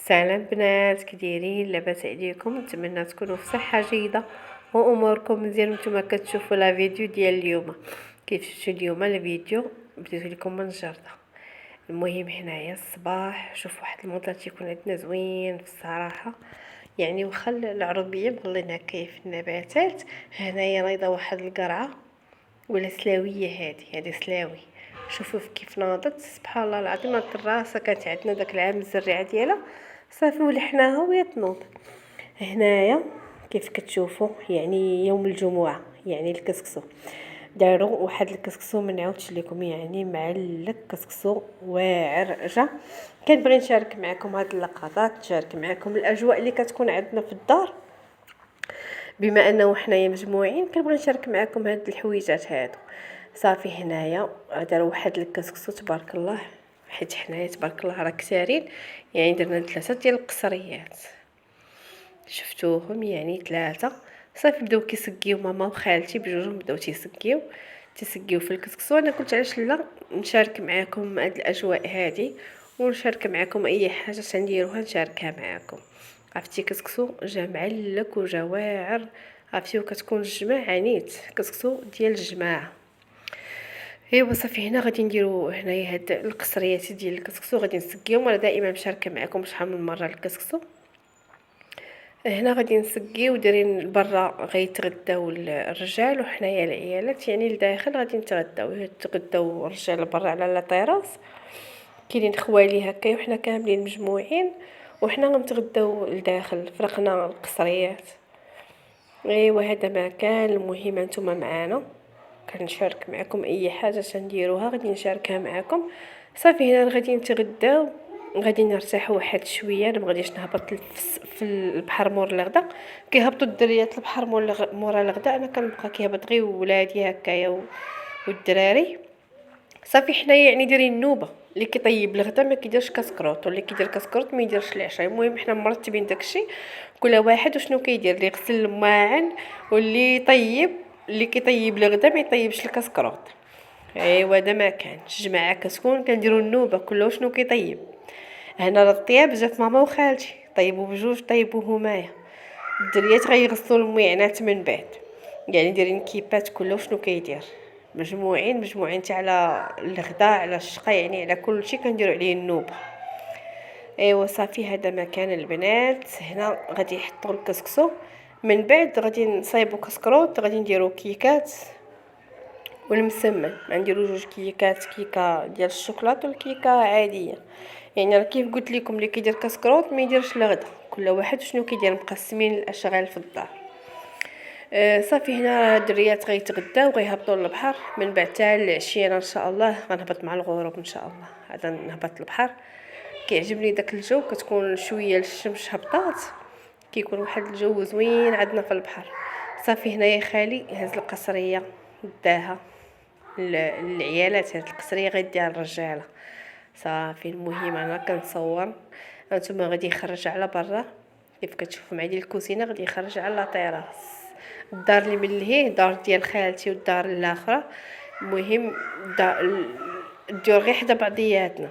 سلام بنات، كديرين؟ لاباس عليكم؟ نتمنى تكونوا في صحه جيده واموركم مزيان. نتوما كتشوفوا لا فيديو ديال اليوم. كيف شفتوا اليوم الفيديو بديت لكم من الجرده. المهم هنايا الصباح شوف واحد المنظر تيكون عندنا زوين بصراحه، يعني واخا العربيه مغلين هكايا في النباتات. هنايا نايضه واحد القرعه ولا سلاويه، هذه سلاوي. شوفوا كيف ناضت، سبحان الله العظيم. هاد الراسه كانت عندنا داك العام الزريعه ديالها صافي ولحناها وهي تنوض. هنايا كيف كتشوفوا يعني يوم الجمعه، يعني الكسكسو داروا واحد الكسكسو ما نعاودش لكم، يعني معلق كسكسو واعر جا. كنبغي نشارك معكم هاد اللقطات، نشارك معكم الاجواء اللي كتكون عندنا في الدار. بما انه حنايا مجموعين كنبغي نشارك معكم هاد الحويجات هادو. صافي هنايا داروا واحد الكسكسو تبارك الله، حيت حنايا تبارك الله راه كثارين، يعني درنا 3 ديال القصريات. شفتوهم يعني 3. صافي بداو كيسقيو ماما وخالتي بجوجهم، بداو تيسقيو في الكسكسو. انا قلت علاش لا نشارك معكم هاد الاجواء هادي، ونشارك معكم اي حاجه تنديروها نشاركها معكم. عرفتي كسكسو جا معلك وجا واعر، عرفتي وكتكون الجماع عنيت، كسكسو ديال الجماعه. ايوا صافي هنا غادي نديرو هنايا هاد القصريات ديال الكسكسو غادي نسقيهم. انا دائما مشاركه معكم شحال من مره الكسكسو. هنا غادي نسقيو دايرين برا غيتغداو الرجال وحنايا العيالات، يعني لداخل غادي يتغداو الرجال برا على لا طيراس. كاينين خوالي هكا وحنا كاملين مجموعين، وحنا غنتغداو لداخل. فرقنا القصريات. ايوا هذا ما كان. المهم نتوما معانا، كنشارك معكم اي حاجه تنديروها غادي نشاركها معكم. صافي هنا غادي نتغداو، غادي نرتاحوا واحد شويه. انا مغاديش نهبط في البحر مور الغدا. كيهبطوا الدريات البحر مور الغدا، انا كنبقى كيهبط غير ولادي هكايا والدراري. صافي حنايا يعني دايرين النوبه، اللي كيطيب الغدا ما كيديرش كاسكروط، واللي كيدير كاسكروط ما يديرش العشاء. المهم حنا مرتبين داكشي، كل واحد وشنو كيدير. اللي يغسل الماعن واللي يطيب، اللي كيطيب الغدا ما يطيبش الكاسكروط. ايوا هذا ما كان. الجماعه كتكون كنديروا النوبه كله شنو كيطيب. هنا الطياب جات ماما وخالتي طيبوا بجوج، طيبوا همايا. الدريات غيغسلوا الميعنات من بعد، يعني دايرين كيبات كله شنو كيدير. مجموعين حتى على الغداء على الشقه، يعني على كل شيء كنديروا عليه النوبه. ايوا صافي هذا مكان البنات. هنا غادي يحطوا الكسكسو، من بعد غادي نصايبوا كسكروط، غادي نديروا كيكات والمسمن. نديروا 2 كيكات، كيكه ديال الشوكولاته والكيكه عاديه. يعني راه كيف قلت لكم اللي كيدير كسكروط ما يديرش الغدا، كل واحد شنو كيدير، مقسمين الاشغال في الدار. صافي هنا الدريات غيتغداو وغيهبطوا للبحر. من بعد حتى العشيه ان شاء الله غنهبط مع الغروب ان شاء الله. هذا نهبط للبحر. كيعجبني داك الجو، كتكون شويه الشمس هبطات، كيكون واحد الجو زوين عندنا في البحر. صافي هنايا خالي هز القصريه داها العيالات. هاد القصريه غيديها الرجاله. صافي المهم انا كنصور، هانتوما غادي يخرج على برا. كيف كتشوفوا معايا الكوزينه غادي يخرج على طيراس. الدار اللي من لهيه دار ديال خالتي، والدار الاخرى المهم الديور غير حدا بعضياتنا.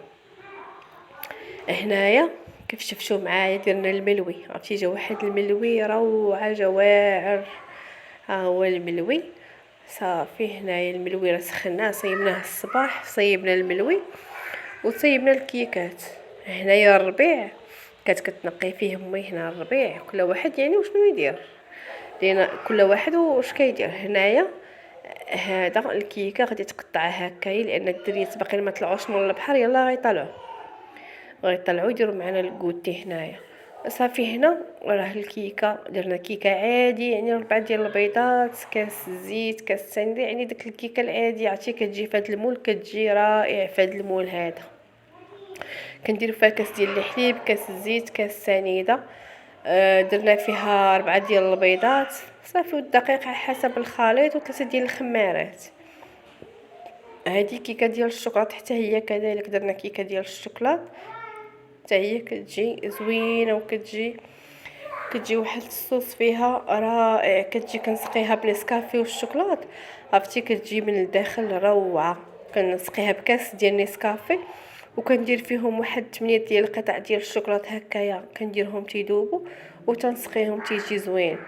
هنايا كيف شفتوا معايا درنا الملوي. عرفتي جا واحد الملوي روعه، جا واعر. ها هو الملوي. صافي هنايا الملوي راه سخناه، صيبناه الصباح، صيبنا الملوي وصيبنا الكيكات. هنايا الربيع كتنقي فيه امي. هنا الربيع كل واحد يعني وشنو يدير، لان كل واحد واش كيدير. هنايا هذا الكيكه غادي تقطعها هكايا، لان الدريات باقي ما طلعوش من البحر. يلا غيطلعوا يديروا معنا الكوتي هنايا. صافي هنا راه الكيكه درنا كيكه عادي، يعني 4 ديال البيضات، كاس الزيت، كاس سندي، يعني داك الكيكه العاديه. عرفتي كتجي في هذا المول، كتجي رائع في هذا المول هذا. كندير فيها كاس ديال الحليب، كاس الزيت، كاس سنيده. درنا فيها 4 ديال البيضات صافي، والدقيق على حسب الخليط، و3 ديال الخمارات. هذه كيكه ديال الشوكولاط حتى هي كذلك. درنا كيكه ديال الشوكولاط حتى هي كتجي زوينه، كتجي واحد الصوص فيها رائع. كتجي كنسقيها بنسكافي والشوكولاط، عرفتي كتجي من الداخل روعه. كنسقيها بكاس ديال نسكافي وكندير فيهم واحد 8 ديال القطع ديال الشوكولاط هكايا، كنديرهم تيذوبوا وتنسقيهم تيجي زوين.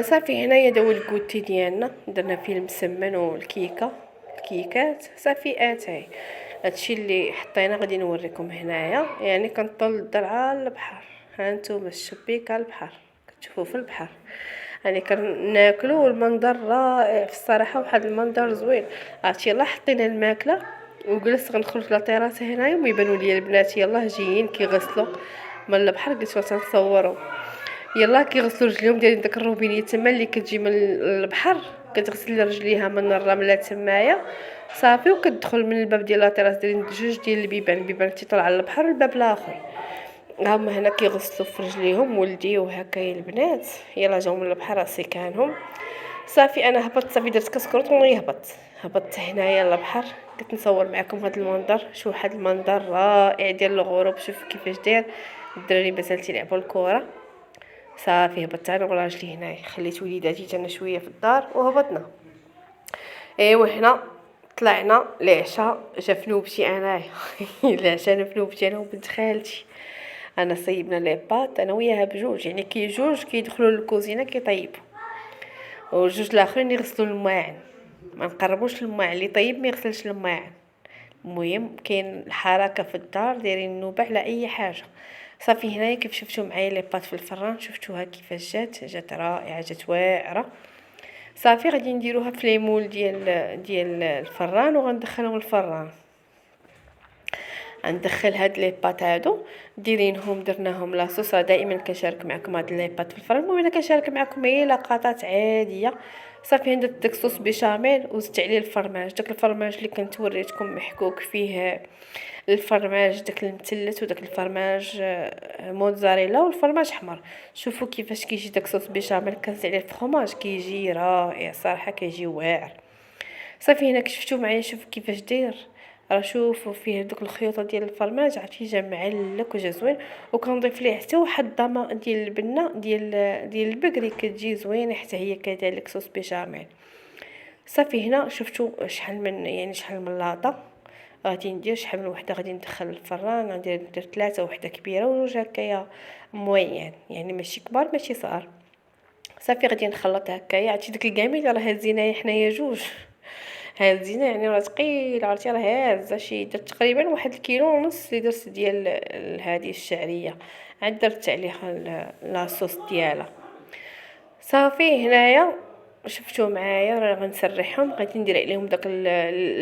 صافي هنايا داو الكوتي ديالنا، درنا فيه المسمن الكيكات صافي اتاي. هادشي اللي حطينا غادي نوريكم هنايا، يعني كنطل الدار على البحر، ها نتوما الشبيكه البحر كتشوفوا في البحر، يعني كناكلوا والمنظر رائع في الصراحه، واحد المنظر زوين. عرفتي يلاه حطينا الماكله وجلست غنخرج لا هنايا ويبانوا لي البنات يلاه جايين كيغسلوا من البحر، قلت تنصوروا يلا كيغسلوا رجليهم دايرين داك الروبينيه تما اللي كتجي من البحر، كتغسل رجليها من الرمله تمايا صافي، وكتدخل من الباب ديال لاطيراس دايرين جوج ديال البيبان تيطلع على البحر والباب الاخر. هما هنا كيغسلوا في رجليهم ولدي وهكايا البنات يلا جاو من البحر سكانهم صافي. انا هبطت صافي درت كسكروط هبطت هنايا للبحر، قلت نصور معكم هذا المنظر. شوف هذا المنظر رائع ديال الغروب، شوف كيفاش داير الدراري مازال تيلعبوا الكره. صافي هبطت انا وراجلي هنايا، خليت وليداتي تانا شويه في الدار وهبطنا. ايوا هنا طلعنا العشاء، جا فنوبتي انايا العشاء انا فنوبتي انا وبنت خالتي. انا صيبنا لي باط انا وياها بجوج، يعني كي جوج كيدخلوا للكوزينه كيطيبوا، وجوج الاخرين يغسلوا الماعن. ما نقربوش الماعن اللي طيب ما يغسلش الماعن. المهم كاين الحركه في الدار، دايرين النوبه على اي حاجه. صافي هنايا كيف شفتوا معايا لي باط في الفران، شفتوها كيفاش جات رائعه، جات واعره. صافي غادي نديروها في ليمول ديال الفران وغندخلهم الفران. غندخل هاد لي باط هادو ديرينهم درناهم لاصوص. دائما كنشارك معكم هاد لي باط في الفران، المهم انا كنشارك معكم هي لقطات عاديه. صافي درت داك الصوص بيشاميل وزدت عليه الفرماج، داك الفرماج اللي كنت وريتكم محكوك فيه الفرماج داك المثلث وداك الفرماج موتزاريلا والفرماج حمر. شوفوا كيفاش كيجي داك الصوص بيشاميل كنزيد عليه الفرماج كيجي رائع صراحه، كيجي واعر. صافي هنا شفتوا معايا شوفوا كيفاش داير، راه شوفوا فيه دوك الخيوط ديال الفرماج، عرفتي جا معلك وجا زوين. وكنضيف ليه حتى واحد الضمه ديال البنه ديال البقري كتجي زوينه حتى هي كذلك صوص بيشاميل. صافي هنا شفتوا شحال من لاطه غادي ندير، شحال من وحده غادي ندخل الفران، ندير 3 وحده كبيره وجوج هكايا موين، يعني ماشي كبار ماشي صغار. صافي غادي نخلط هكايا. عرفتي داك الكاميل راه هزيناه حنايا جوج، هزينه يعني راه ثقيل، عرفتي راه هازه شي درت تقريبا 1.5 كيلو اللي درت ديال هذه الشعريه، عاد درت عليها لاصوص ديالها. صافي هنايا شفتوا معايا راه غنسرحهم، غادي ندير عليهم داك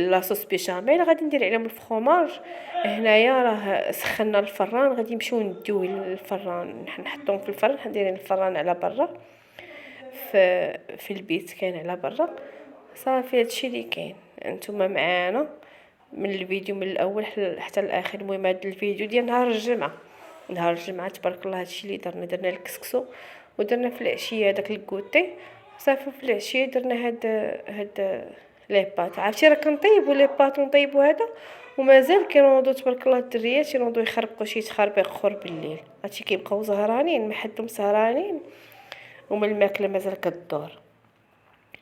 لاصوص بيشاميل، غادي ندير عليهم الفرماج. هنايا راه سخنا الفران، غادي نمشيو نديوه للفران، نحطهم في الفران، ندير الفران على برا في البيت كاين على برا. صافي هادشي اللي كاين، نتوما معانا من الفيديو من الاول حتى الاخر. المهم هذا الفيديو ديال نهار الجمعه تبارك الله هادشي اللي درنا الكسكسو، ودرنا في العشيه داك الكوتي. صافي في العشيه درنا هاد لي بات. عرفتي راه كنطيبوا لي بات ونطيبوا هذا ومازال كينوضوا تبارك الله الدريات ينوضوا يخربقوا شي تخربيق اخر بالليل، هادشي كيبقاو سهرانين محدهم سهرانين ومن الماكله مازال كدور.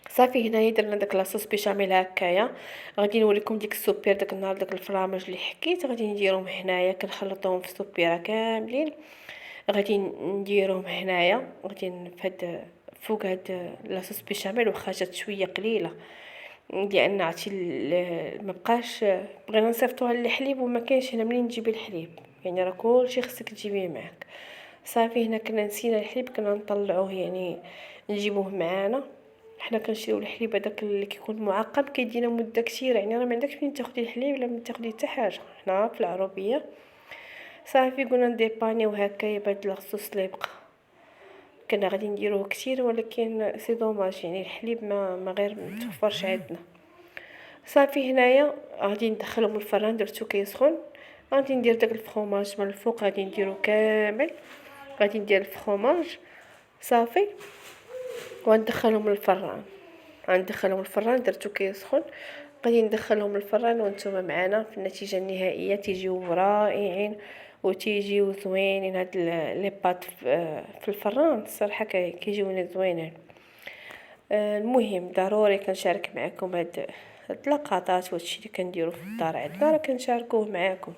صافي هنايا درنا داك لاصوص بيشاميل هكايا. غادي نوريكم ديك السوبير داك النهار داك الفرامج اللي حكيت غادي نديرهم هنايا، كنخلطهم في السوبيره كاملين. غادي نديرهم هنايا، غادي فهاد فوق هاد لاصوص بيشاميل واخا جات شويه قليله لان عرفتي ما بقاش بغينا نصيفطوها للحليب وما كاينش هنا منين تجيبي الحليب، يعني راه كلشي خصك تجيبيه معاك. صافي هنا كنا نسينا الحليب، كنا نطلعوه يعني نجيبوه معانا. حنا كنشريو الحليب هذاك اللي كيكون معقم كيدينا مده كثيره، يعني راه ما عندكش فين تاخدي الحليب ولا تاخدي حتى حاجه حنا في العروبيه. صافي قلنا نديبانيو هكايا بهاد الخصوص اللي بقى، كنا غادي نديروه كثير ولكن سي دوماج يعني الحليب ما غير متوفرش عندنا. صافي هنايا غادي ندخلهم الفران، درتو كيسخن، غادي ندير داك الفرomاج من الفوق، غادي نديرو كامل، غادي ندير الفرomاج صافي وندخلهم الفران. غندخلهم الفران درتو كيسخن، غادي ندخلهم الفران وانتم معنا في النتيجه النهائيه تيجيو رائعين وتيجيو زوينين. هاد لي بات في الفران الصراحه كيجيو زوينين. المهم ضروري كنشارك معكم هاد لقطات وهادشي اللي كنديرو في الدار عندنا راه كنشاركوه معاكم.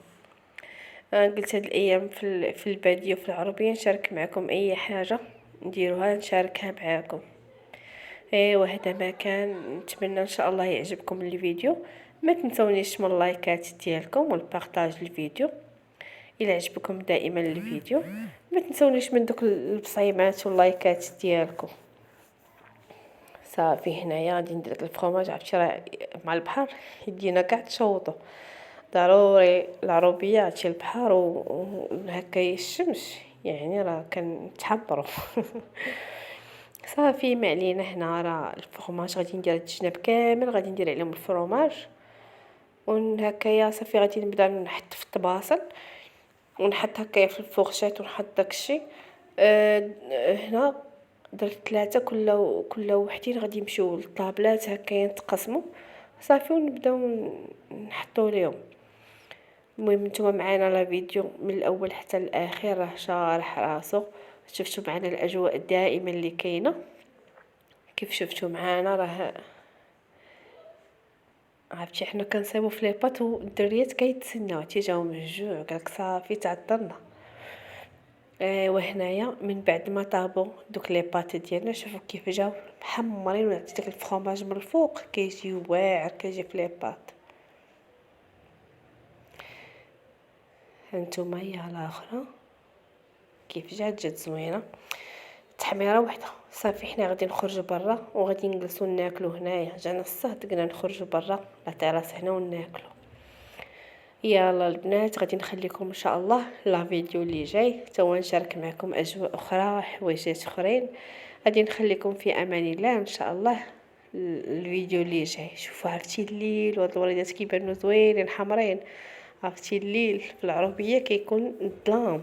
قلت هاد الايام في الباديه وفي العربيه نشارك معكم اي حاجه نديروها نشاركها معاكم. ايوا هذا ما كان، نتمنى ان شاء الله يعجبكم الفيديو. ما تنسونيش من اللايكات ديالكم والبارطاج الفيديو الى عجبكم دائما الفيديو. ما تنسونيش من دوك البصيمات واللايكات ديالكم. صافي هنايا غادي ندير داك الفرomاج، عرفتي راه مع البحر يدينا كاع تشوطو. ضروري العروبيه عرفتي البحر وهكا الشمس يعني راه كنتحمروا. صافي ما علينا، هنا راه الفرomاج غادي ندير الجناب كامل غادي ندير عليهم الفرomاج هكايا. صافي غادي نبدا نحط في الطباصل ونحط هكايا في الفورشيط ونحط داكشي. هنا درت 3، كل وحدين غادي يمشيو للطابلات هكايا يتقسموا. صافي ونبداو نحطوا ليهم. المهم نتوما معانا لا فيديو من الاول حتى الاخير راه شارح راسو. شفتوا معنا الاجواء الدائمه اللي كاينه. كيف شفتوا معانا راه عرفتي حنا كنصايبوا في ليباط والدريات كيتسناو تيجاو من الجوع قالك صافي تعطلنا. وهنايا من بعد ما طابوا دوك لي بات ديالنا شوفوا كيف جاو محمرين، وعطيت داك الفرomاج من الفوق كيجي واعر كيجي في لي بات. هانتوما هي الاخرى كيف جات زوينه. تحميره وحده. صافي حنا غادي نخرجوا برا وغادي نجلسوا ناكلوا هنايا. جانا الصهد قلنا نخرجوا برا لا تيراس هنا وناكلوا. يلا البنات غادي نخليكم ان شاء الله لا فيديو اللي جاي تو نشارك معكم اجواء اخرى حوايجات اخرين. غادي نخليكم في امان الله ان شاء الله. الفيديو اللي جاي شوفوا عرفتي الليل وهاد الوريدات كيبانوا زوينين حمرين. عرفتي الليل في العربيه كيكون الظلام.